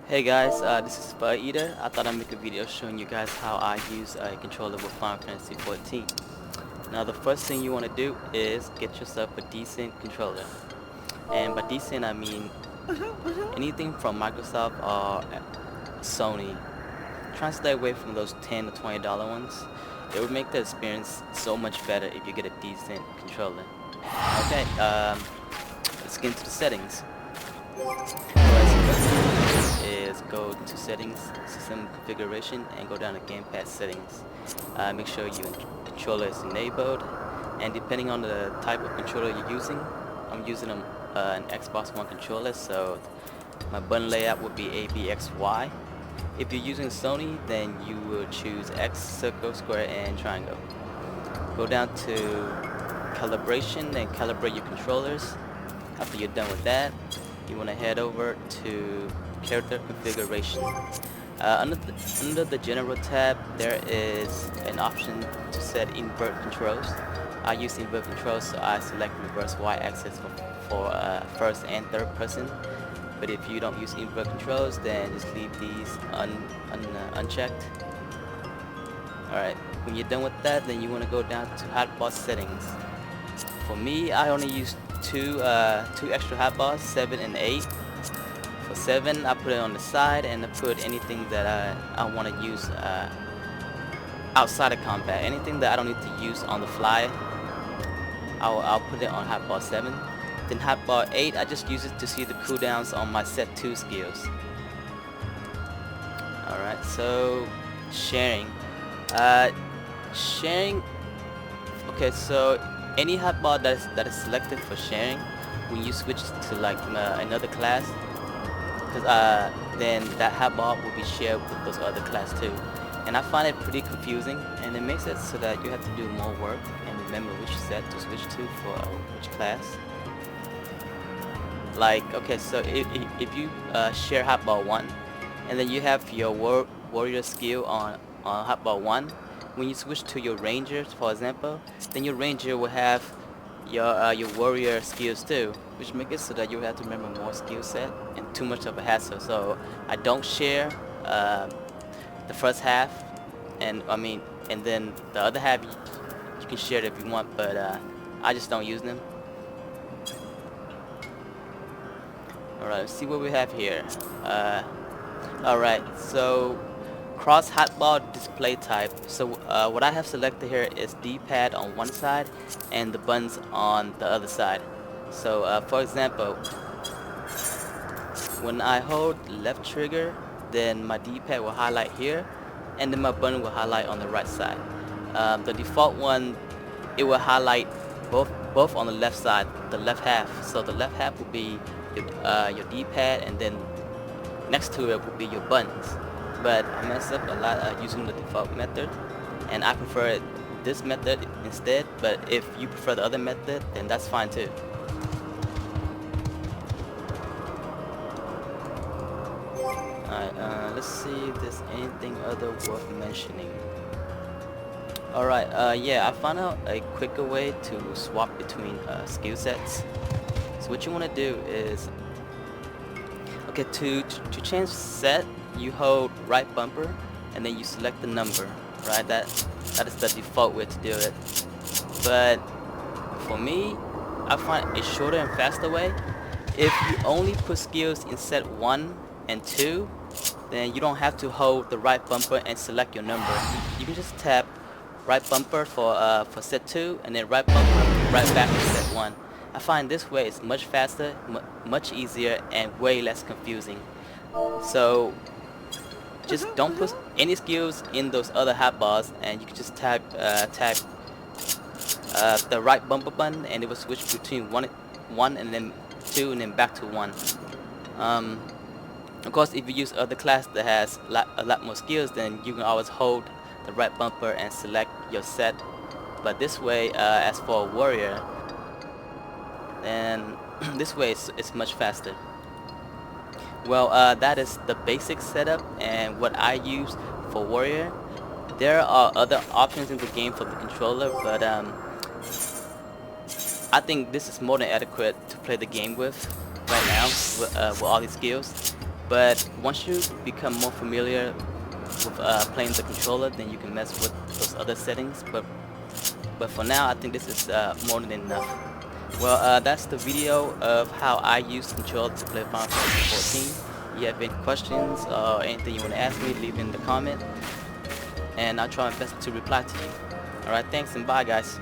Hey guys, this is Bud Eater. I thought I'd make a video showing you guys how I use a controller with Final Fantasy XIV. Now the first thing you want to do is get yourself a decent controller. And by decent I mean anything from Microsoft or Sony. Try to stay away from those $10 to $20 ones. It would make the experience so much better if you get a decent controller. Okay, let's get into the settings. Is go to settings, system configuration, and go down to gamepad settings. Make sure your controller is enabled, and depending on the type of controller you're using, I'm using an Xbox One controller, so my button layout would be ABXY. If you're using Sony, then you will choose X, circle, square, and triangle. Go down to calibration and calibrate your controllers. After you're done with that, you want to head over to character configuration. Under the general tab, there is an option to set invert controls. I use invert controls, so I select reverse y-axis for first and third person. But if you don't use invert controls, then just leave these unchecked. Alright, when you're done with that, then you want to go down to hotbar settings. For me, I only use two extra hotbars, 7 and 8. For 7, I put it on the side, and I put anything that I want to use outside of combat. Anything that I don't need to use on the fly, I'll put it on hotbar 7. Then hotbar 8, I just use it to see the cooldowns on my set 2 skills. Alright, so sharing. Sharing. Okay, so any hotbar that is selected for sharing, when you switch to like another class, then that hotbar will be shared with those other class too. And I find it pretty confusing, and it makes it so that you have to do more work and remember which set to switch to for which class. Like, okay, so if you share hotbar 1, and then you have your warrior skill on hotbar 1, when you switch to your ranger, for example, then your ranger will have your warrior skills too, which makes it so that you have to remember more skill set and too much of a hassle. So I don't share the first half, and then the other half you can share it if you want, but I just don't use them. Alright, let's see what we have here. Alright, so cross hotbar display type. So what I have selected here is D-pad on one side and the buttons on the other side. So for example, when I hold left trigger, then my D-pad will highlight here, and then my button will highlight on the right side. The default one, it will highlight both on the left side, the left half. So the left half will be your D-pad, and then next to it will be your buttons. But I messed up a lot using the default method, and I prefer this method instead. But if you prefer the other method, then that's fine too. Alright, let's see if there's anything other worth mentioning. Alright, yeah, I found out a quicker way to swap between skill sets. So what you want to do is, okay, to change set, you hold right bumper and then you select the number, right? That is the default way to do it. But for me, I find a shorter and faster way. If you only put skills in set 1 and 2, then you don't have to hold the right bumper and select your number. You can just tap right bumper for set 2, and then right bumper right back to set 1. I find this way is much faster, much easier, and way less confusing. So just don't put any skills in those other hotbars, and you can just tap the right bumper button, and it will switch between one and then 2 and then back to 1. Of course, if you use other class that has a lot more skills, then you can always hold the right bumper and select your set. But this way, as for a warrior, then this way it's much faster. Well, that is the basic setup and what I use for warrior. There are other options in the game for the controller, but I think this is more than adequate to play the game with right now with all these skills. But once you become more familiar with playing the controller, then you can mess with those other settings. But for now, I think this is more than enough. Well, that's the video of how I use the controller to play Final Fantasy XIV. If you have any questions or anything you want to ask me, leave it in the comment, and I'll try my best to reply to you. Alright, thanks and bye guys.